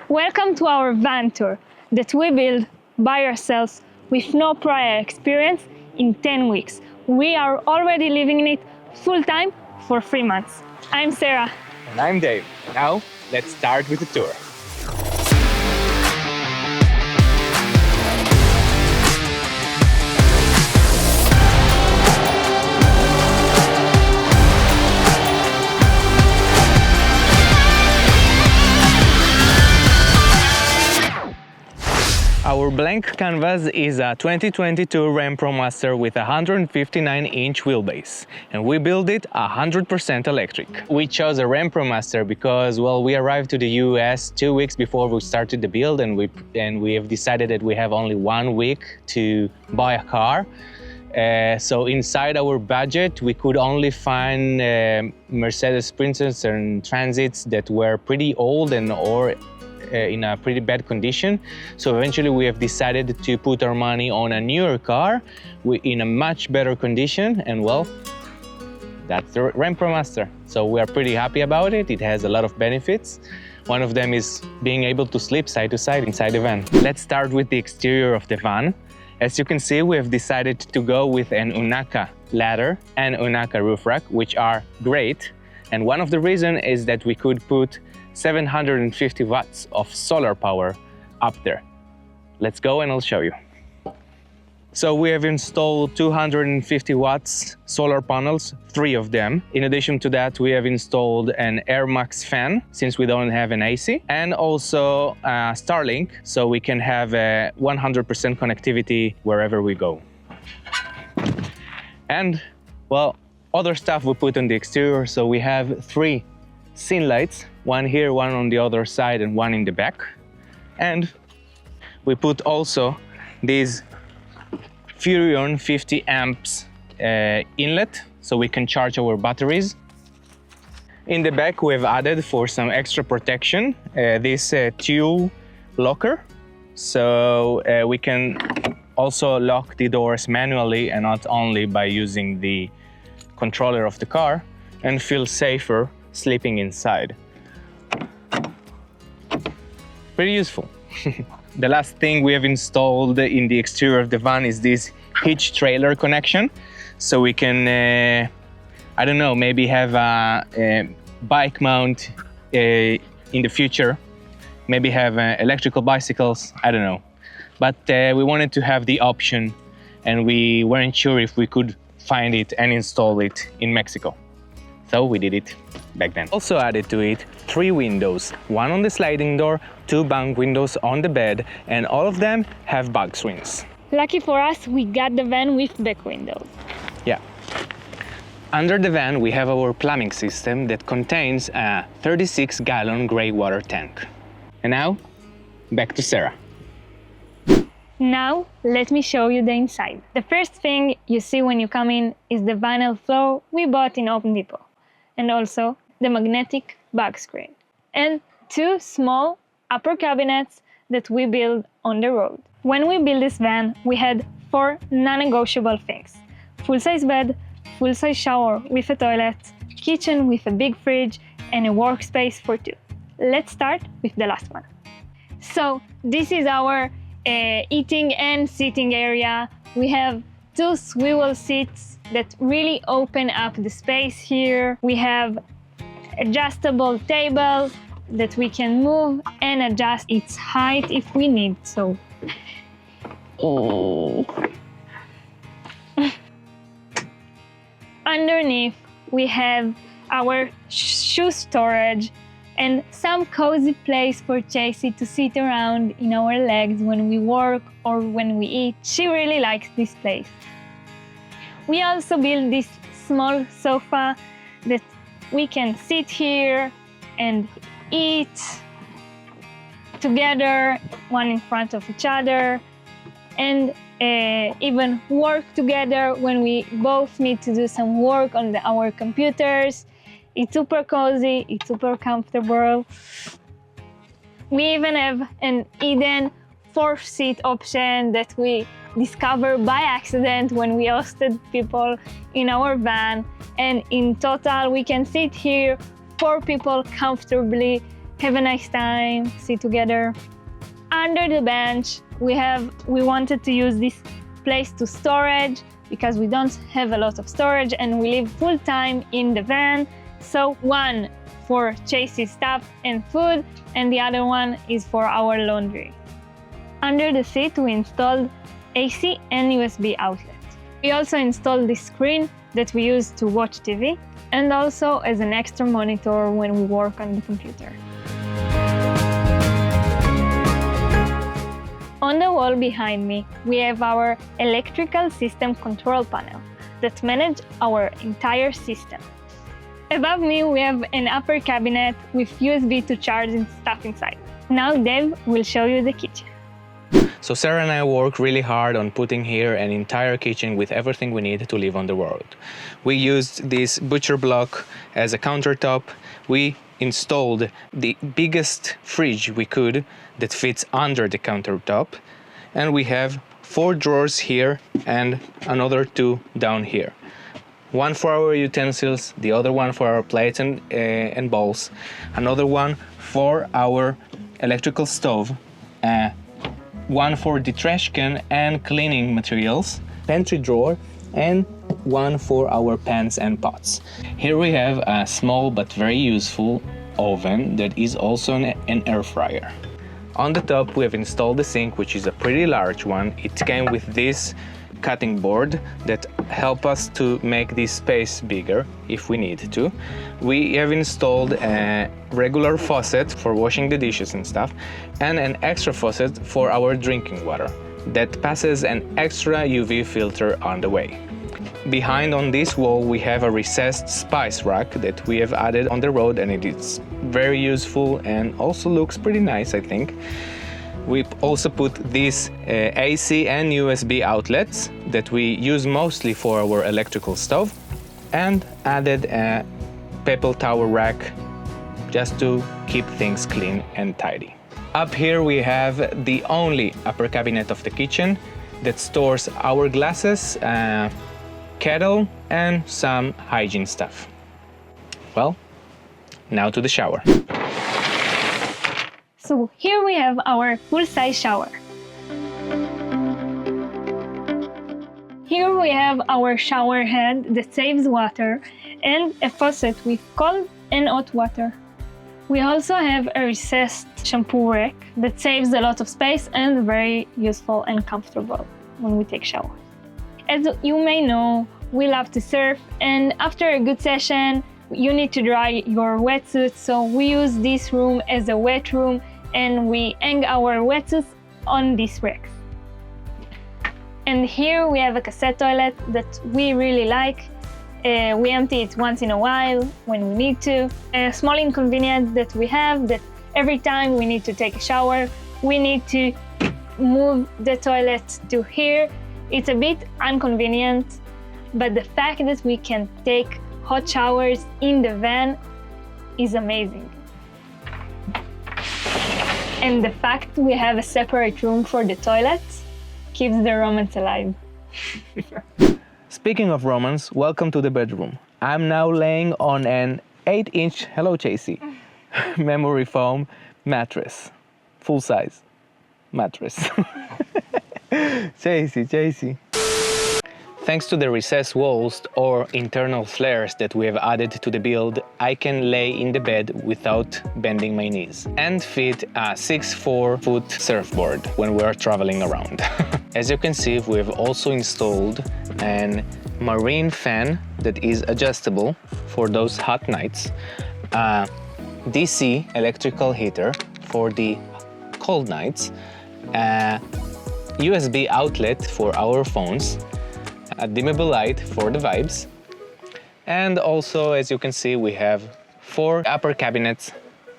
Welcome to our van tour that we built by ourselves with no prior experience in 10 weeks. We are already living in it full-time for 3 months. I'm Sarah. And I'm Dave. Now, let's start with the tour. Our blank canvas is a 2022 Ram Promaster with a 159-inch wheelbase, and we built it 100% electric. We chose a Ram Promaster because, well, we arrived to the US 2 weeks before we started the build, and we have decided that we have only 1 week to buy a car. So inside our budget, we could only find Mercedes Sprinters and Transits that were pretty old or in a pretty bad condition. So eventually we have decided to put our money on a newer car in a much better condition, and well, that's the Ram Promaster. So we are pretty happy about it. It has a lot of benefits. One of them is being able to sleep side to side inside the van. Let's start with the exterior of the van. As you can see, we have decided to go with an Unaka ladder and Unaka roof rack, which are great. And one of the reasons is that we could put 750 watts of solar power up there. Let's go and I'll show you. So we have installed 250 watts solar panels, 3 of them. In addition to that, we have installed an Air Max fan, since we don't have an AC, and also Starlink, so we can have 100% connectivity wherever we go. And, well, other stuff we put on the exterior, so we have 3 scene lights, one here, one on the other side, and one in the back. And we put also these Furion 50 amps inlet, so we can charge our batteries. In the back, we have added, for some extra protection, this tube locker, so we can also lock the doors manually and not only by using the controller of the car, and feel safer sleeping inside. Pretty useful. The last thing we have installed in the exterior of the van is this hitch trailer connection. So we can, I don't know, maybe have a bike mount in the future. Maybe have electrical bicycles, I don't know. But we wanted to have the option, and we weren't sure if we could find it and install it in Mexico. So we did it back then. Also added to it 3 windows, 1 on the sliding door, 2 bunk windows on the bed, and all of them have bug screens. Lucky for us, we got the van with back windows. Yeah. Under the van, we have our plumbing system that contains a 36-gallon gray water tank. And now, back to Sarah. Now, let me show you the inside. The first thing you see when you come in is the vinyl floor we bought in Home Depot, and also the magnetic bug screen, and 2 small upper cabinets that we built on the road. When we built this van, we had 4 non-negotiable things: full-size bed, full-size shower with a toilet, kitchen with a big fridge, and a workspace for 2. Let's start with the last one. So this is our eating and sitting area. We have 2 swivel seats that really open up the space here. We have adjustable table that we can move and adjust its height if we need so. Underneath, we have our shoe storage and some cozy place for Chasey to sit around in our legs when we work or when we eat. She really likes this place. We also built this small sofa that we can sit here and eat together, one in front of each other, and even work together when we both need to do some work on our computers. It's super cozy, it's super comfortable. We even have an hidden 4-seat option that we discovered by accident when we hosted people in our van. And in total, we can sit here 4 people comfortably have a nice time, sit together. Under the bench, we wanted to use this place to storage because we don't have a lot of storage and we live full time in the van. So one for Chasey's stuff and food, and the other one is for our laundry. Under the seat, we installed AC and USB outlet. We also installed this screen that we use to watch TV and also as an extra monitor when we work on the computer. On the wall behind me, we have our electrical system control panel that manages our entire system. Above me, we have an upper cabinet with USB to charge and stuff inside. Now Dave will show you the kitchen. So Sarah and I work really hard on putting here an entire kitchen with everything we need to live on the world. We used this butcher block as a countertop. We installed the biggest fridge we could that fits under the countertop. And we have 4 drawers here and another 2 down here. One for our utensils, the other one for our plates and bowls, another one for our electrical stove, one for the trash can and cleaning materials, pantry drawer, and one for our pans and pots. Here we have a small but very useful oven that is also an air fryer. On the top we have installed the sink, which is a pretty large one. It came with this cutting board that help us to make this space bigger if we need to. We have installed a regular faucet for washing the dishes and stuff, and an extra faucet for our drinking water that passes an extra UV filter on the way. Behind on this wall we have a recessed spice rack that we have added on the road, and it is very useful and also looks pretty nice, I think. We also put these AC and USB outlets that we use mostly for our electrical stove, and added a paper towel rack just to keep things clean and tidy. Up here we have the only upper cabinet of the kitchen that stores our glasses, kettle, and some hygiene stuff. Well, now to the shower. So here we have our full-size shower. Here we have our shower head that saves water and a faucet with cold and hot water. We also have a recessed shampoo rack that saves a lot of space and very useful and comfortable when we take showers. As you may know, we love to surf, and after a good session, you need to dry your wetsuit, so we use this room as a wet room and we hang our wetsuits on these racks. And here we have a cassette toilet that we really like. We empty it once in a while when we need to. A small inconvenience that we have, that every time we need to take a shower, we need to move the toilet to here. It's a bit inconvenient, but the fact that we can take hot showers in the van is amazing. And the fact we have a separate room for the toilets keeps the romance alive. Speaking of romance, welcome to the bedroom. I'm now laying on an 8-inch, hello Chasey, memory foam mattress. Full size mattress. Chasey. Thanks to the recessed walls or internal flares that we have added to the build, I can lay in the bed without bending my knees and fit a 6'4" surfboard when we are traveling around. As you can see, we have also installed a marine fan that is adjustable for those hot nights, a DC electrical heater for the cold nights, a USB outlet for our phones, a dimmable light for the vibes, and also, as you can see, we have 4 upper cabinets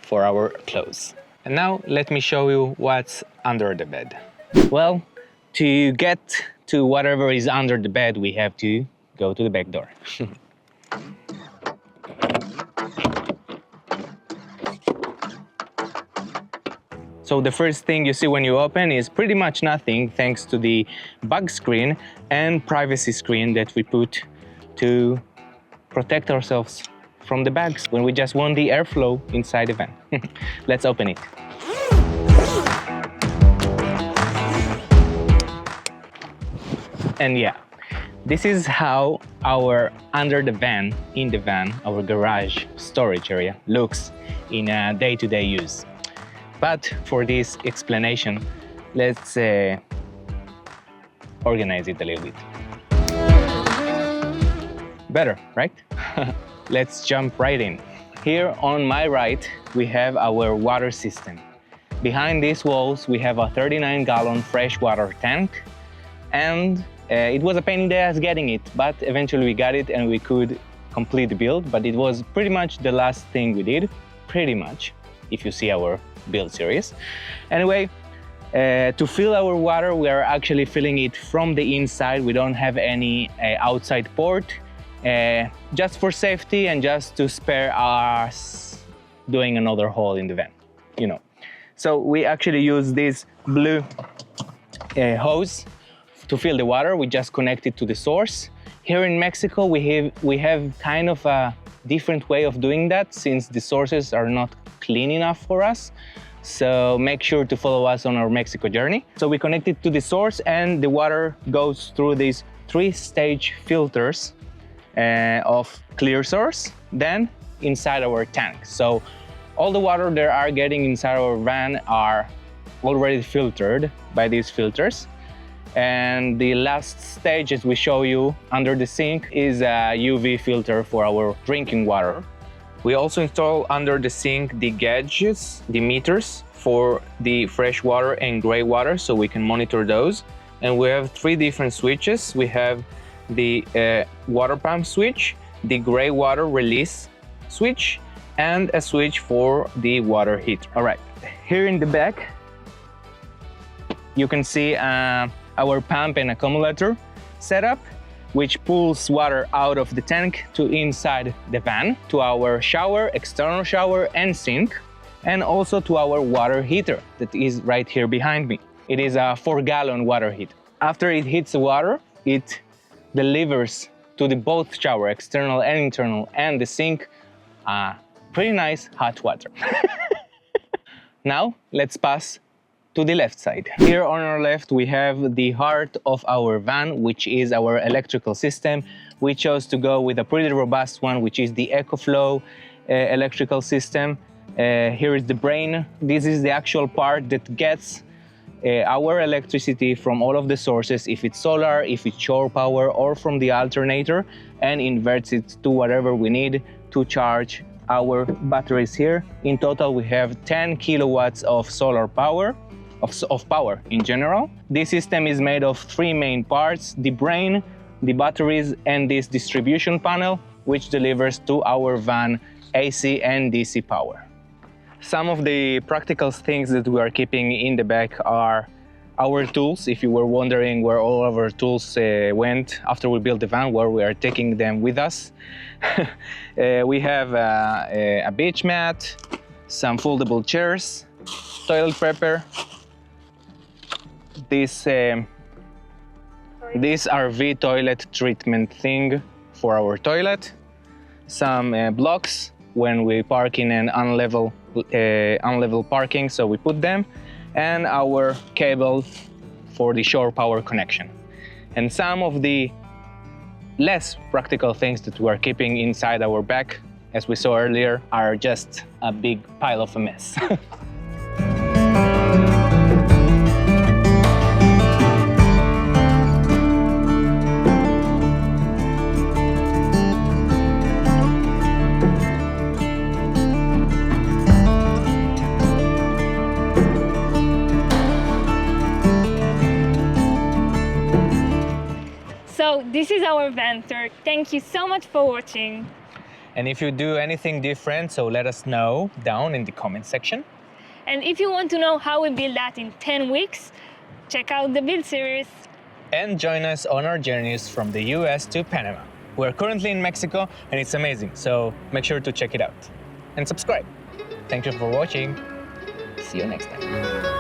for our clothes. And now let me show you what's under the bed. Well, to get to whatever is under the bed, we have to go to the back door. So the first thing you see when you open is pretty much nothing, thanks to the bug screen and privacy screen that we put to protect ourselves from the bags when we just want the airflow inside the van. Let's open it. And yeah, this is how our under the van, in the van, our garage storage area looks in a day-to-day use. But for this explanation, let's organize it a little bit. Better, right? Let's jump right in. Here on my right, we have our water system. Behind these walls, we have a 39-gallon freshwater tank, and it was a pain in the ass getting it, but eventually we got it and we could complete the build. But it was pretty much the last thing we did, pretty much, if you see our build series. Anyway, to fill our water, we are actually filling it from the inside. We don't have any outside port, just for safety and just to spare us doing another hole in the van, you know. So we actually use this blue hose to fill the water. We just connect it to the source. Here in Mexico, we have kind of a different way of doing that, since the sources are not clean enough for us. So make sure to follow us on our Mexico journey. So we connect it to the source, and the water goes through these 3-stage filters of clear source, then inside our tank. So all the water that are getting inside our van are already filtered by these filters. And the last stage, as we show you under the sink, is a UV filter for our drinking water. We also install under the sink the gauges, the meters for the fresh water and gray water, so we can monitor those. And we have 3 different switches. We have the water pump switch, the gray water release switch, and a switch for the water heater. All right, here in the back, you can see our pump and accumulator setup, which pulls water out of the tank to inside the van, to our shower, external shower and sink, and also to our water heater that is right here behind me. It is a 4-gallon water heater. After it hits the water, it delivers to the both shower, external and internal, and the sink, pretty nice hot water. Now let's pass to the left side. Here on our left, we have the heart of our van, which is our electrical system. We chose to go with a pretty robust one, which is the EcoFlow electrical system. Here is the brain. This is the actual part that gets our electricity from all of the sources, if it's solar, if it's shore power, or from the alternator, and inverts it to whatever we need to charge our batteries here. In total, we have 10 kilowatts of solar power, of power in general. This system is made of 3 main parts: the brain, the batteries, and this distribution panel, which delivers to our van AC and DC power. Some of the practical things that we are keeping in the back are our tools. If you were wondering where all of our tools went after we built the van, where we are taking them with us. We have a beach mat, some foldable chairs, toilet paper, this RV toilet treatment thing for our toilet, some blocks when we park in an unlevel parking, so we put them, and our cable for the shore power connection. And some of the less practical things that we are keeping inside our bag, as we saw earlier, are just a big pile of a mess. So this is our van tour. Thank you so much for watching. And if you do anything different, so let us know down in the comment section. And if you want to know how we build that in 10 weeks, check out the build series. And join us on our journeys from the US to Panama. We're currently in Mexico and it's amazing, so make sure to check it out. And subscribe. Thank you for watching. See you next time.